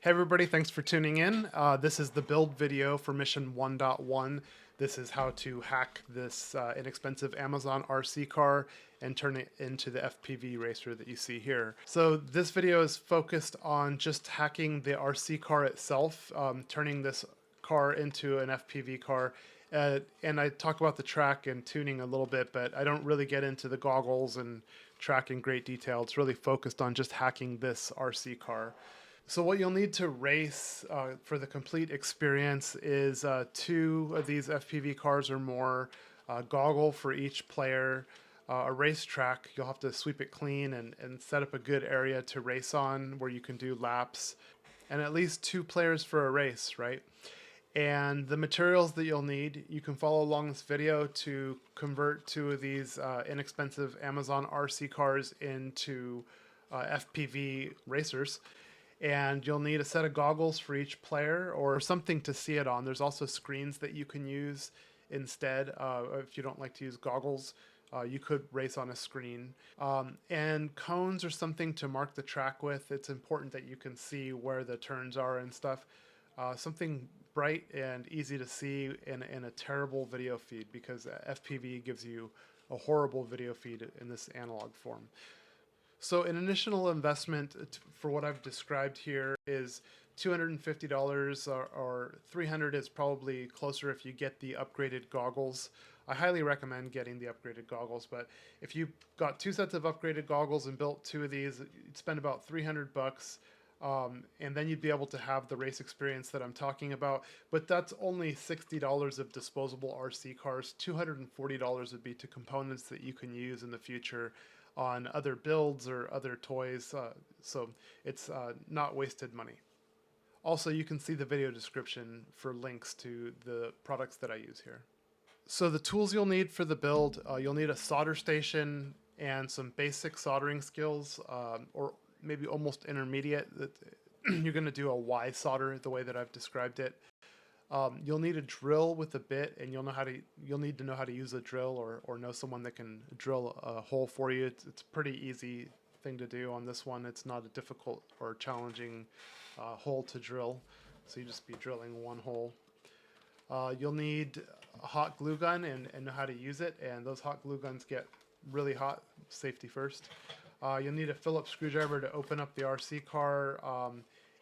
Hey everybody, thanks for tuning in. This is the build video for mission 1.1. This is how to hack this inexpensive Amazon RC car and turn it into the FPV racer that you see here. So this video is focused on just hacking the RC car itself, turning this car into an FPV car. And I talk about the track and tuning a little bit, but I don't really get into the goggles and track in great detail. It's really focused on just hacking this RC car. So what you'll need to race for the complete experience is 2 of these FPV cars or more, goggle for each player, a racetrack. You'll have to sweep it clean and set up a good area to race on where you can do laps, and at least 2 players for a race, right? And the materials that you'll need, you can follow along this video to convert 2 of these inexpensive Amazon RC cars into FPV racers. And you'll need a set of goggles for each player or something to see it on. There's also screens that you can use instead. If you don't like to use goggles, you could race on a screen. And cones or something to mark the track with. It's important that you can see where the turns are and stuff. Something bright and easy to see in a terrible video feed, because FPV gives you a horrible video feed in this analog form. So an initial investment for what I've described here is $250 or $300 is probably closer if you get the upgraded goggles. I highly recommend getting the upgraded goggles, but if you got 2 sets of upgraded goggles and built 2 of these, you'd spend about $300. And then you'd be able to have the race experience that I'm talking about. But that's only $60 of disposable RC cars. $240 would be to components that you can use in the future on other builds or other toys. So it's not wasted money. Also, you can see the video description for links to the products that I use here. So the tools you'll need for the build, you'll need a solder station and some basic soldering skills, or maybe almost intermediate. You're going to do a Y solder the way that I've described it. You'll need a drill with a bit, and you'll need to know how to use a drill or know someone that can drill a hole for you. It's a pretty easy thing to do on this one. It's not a difficult or challenging hole to drill, so you just be drilling one hole. You'll need a hot glue gun and know how to use it, and those hot glue guns get really hot. Safety first. You'll need a Phillips screwdriver to open up the RC car,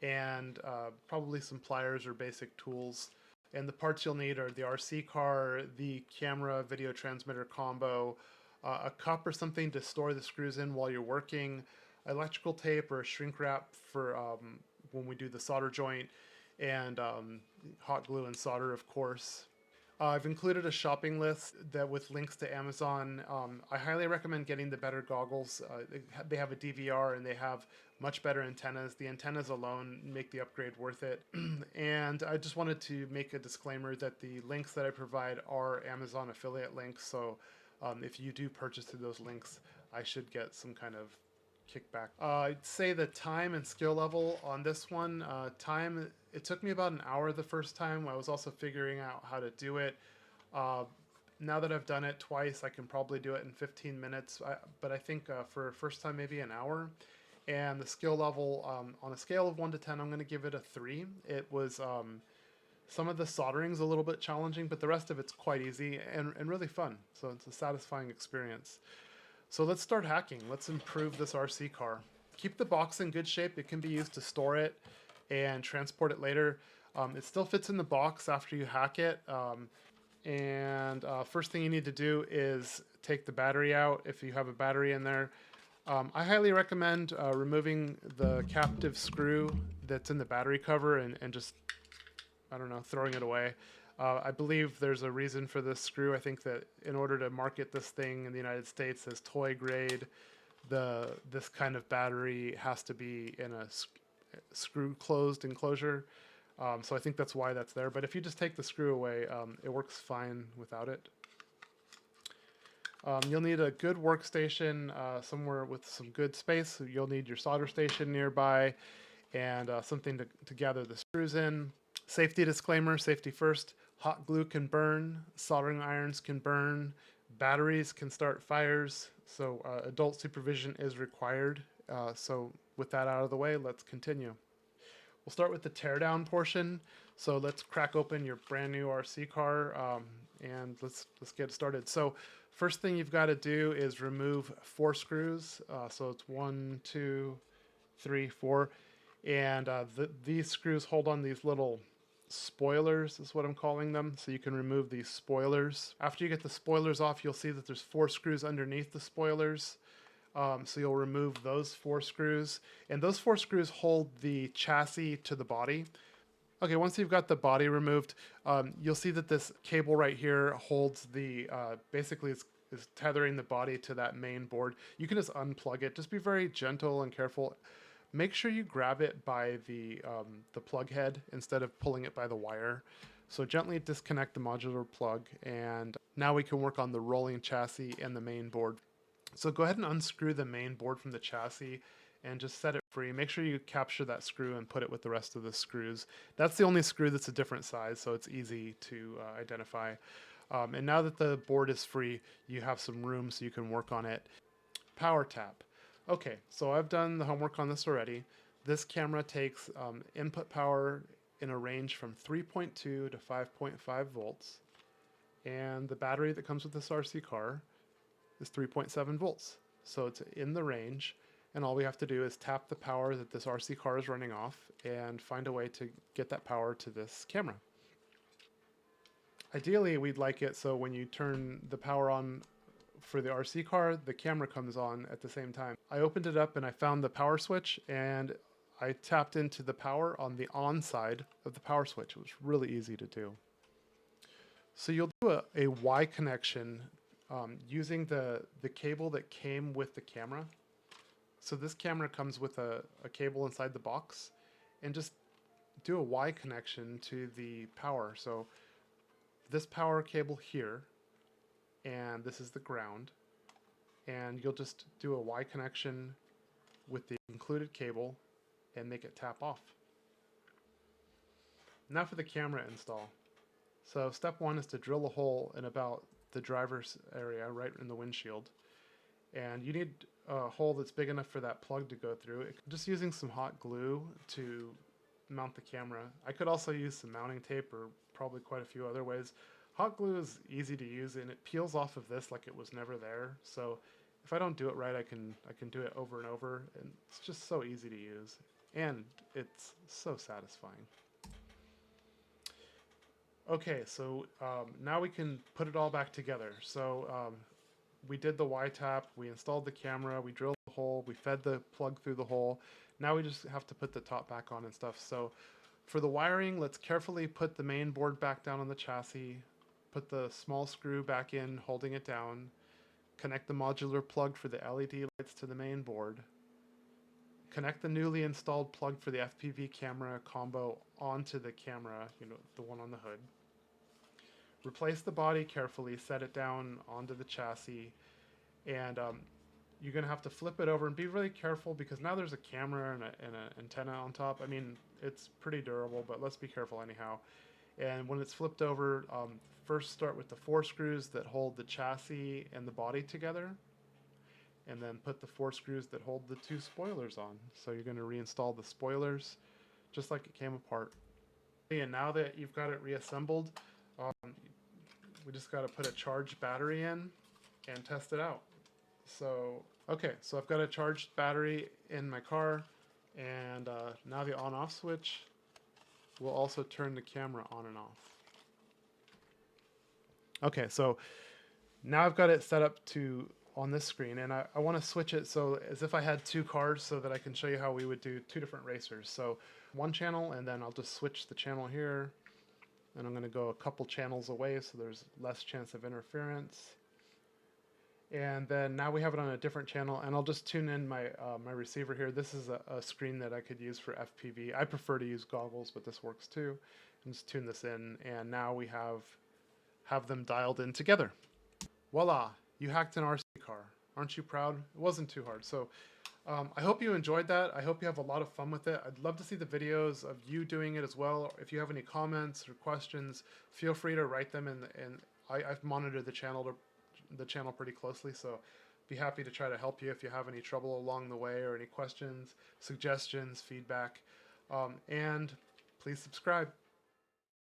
and probably some pliers or basic tools. And the parts you'll need are the RC car, the camera video transmitter combo, a cup or something to store the screws in while you're working, electrical tape or a shrink wrap for when we do the solder joint, and hot glue and solder, of course. I've included a shopping list that with links to Amazon. I highly recommend getting the better goggles. They have a DVR and they have much better antennas. The antennas alone make the upgrade worth it. And I just wanted to make a disclaimer that the links that I provide are Amazon affiliate links. So if you do purchase through those links, I should get some kind of kickback. I'd say the time and skill level on this one, it took me about an hour the first time. I was also figuring out how to do it. Now that I've done it twice, I can probably do it in 15 minutes, but I think for a first time, maybe an hour. And the skill level, on a scale of 1 to 10, I'm going to give it a 3. It was, some of the soldering's a little bit challenging, but the rest of it's quite easy and really fun. So it's a satisfying experience. So let's start hacking. Let's improve this RC car. Keep the box in good shape. It can be used to store it and transport it later. It still fits in the box after you hack it. First thing you need to do is take the battery out if you have a battery in there. I highly recommend removing the captive screw that's in the battery cover and just, I don't know, throwing it away. I believe there's a reason for this screw. I think that in order to market this thing in the United States as toy grade, this kind of battery has to be in a screw closed enclosure. So I think that's why that's there. But if you just take the screw away, it works fine without it. You'll need a good workstation somewhere with some good space. You'll need your solder station nearby and something to gather the screws in. Safety disclaimer, safety first. Hot glue can burn, soldering irons can burn, batteries can start fires, so adult supervision is required. So with that out of the way, let's continue. We'll start with the teardown portion. So let's crack open your brand new RC car and let's get started. So first thing you've got to do is remove 4 screws. So it's 1, 2, 3, 4, and these screws hold on these little spoilers is what I'm calling them. So you can remove these spoilers. After you get the spoilers off, you'll see that there's 4 screws underneath the spoilers. So you'll remove those 4 screws, and those 4 screws hold the chassis to the body. Okay, once you've got the body removed, you'll see that this cable right here holds the, basically is tethering the body to that main board. You can just unplug it. Just be very gentle and careful. Make sure you grab it by the plug head instead of pulling it by the wire. So gently disconnect the modular plug, and now we can work on the rolling chassis and the main board. So go ahead and unscrew the main board from the chassis and just set it free. Make sure you capture that screw and put it with the rest of the screws. That's the only screw that's a different size, so it's easy to identify. And now that the board is free, you have some room so you can work on it. Power tap. Okay, so I've done the homework on this already. This camera takes input power in a range from 3.2 to 5.5 volts. And the battery that comes with this RC car is 3.7 volts. So it's in the range, and all we have to do is tap the power that this RC car is running off and find a way to get that power to this camera. Ideally, we'd like it so when you turn the power on for the RC car, the camera comes on at the same time. I opened it up and I found the power switch, and I tapped into the power on the on side of the power switch. It was really easy to do. So you'll do a Y connection using the cable that came with the camera. So this camera comes with a cable inside the box, and just do a Y connection to the power. So this power cable here, and this is the ground, and you'll just do a Y connection with the included cable and make it tap off. Now for the camera install. So step 1 is to drill a hole in about the driver's area, right in the windshield. And you need a hole that's big enough for that plug to go through. Just using some hot glue to mount the camera. I could also use some mounting tape or probably quite a few other ways. Hot glue is easy to use, and it peels off of this like it was never there. So if I don't do it right, I can do it over and over, and it's just so easy to use, and it's so satisfying. Okay, so now we can put it all back together. So we did the Y-tap, we installed the camera, we drilled the hole, we fed the plug through the hole. Now we just have to put the top back on and stuff. So for the wiring, let's carefully put the main board back down on the chassis, put the small screw back in, holding it down, connect the modular plug for the LED lights to the main board, connect the newly installed plug for the FPV camera combo onto the camera, the one on the hood. Replace the body carefully, set it down onto the chassis, and you're going to have to flip it over and be really careful because now there's a camera and an antenna on top. I mean, it's pretty durable, but let's be careful anyhow. And when it's flipped over, first start with the 4 screws that hold the chassis and the body together, and then put the 4 screws that hold the 2 spoilers on. So you're going to reinstall the spoilers just like it came apart. And now that you've got it reassembled, we just got to put a charged battery in and test it out. So, okay, so I've got a charged battery in my car, and now the on-off switch will also turn the camera on and off. Okay, so now I've got it set up to on this screen, and I want to switch it so as if I had 2 cars so that I can show you how we would do 2 different racers. So 1 channel, and then I'll just switch the channel here, and I'm going to go a couple channels away so there's less chance of interference. And then now we have it on a different channel, and I'll just tune in my my receiver here. This is a screen that I could use for FPV. I prefer to use goggles, but this works too. And just tune this in, and now we have them dialed in together. Voila! You hacked an RC car. Aren't you proud? It wasn't too hard. So I hope you enjoyed that. I hope you have a lot of fun with it. I'd love to see the videos of you doing it as well. If you have any comments or questions, feel free to write them in. I've monitored the channel pretty closely, so be happy to try to help you if you have any trouble along the way or any questions, suggestions, feedback. And please subscribe.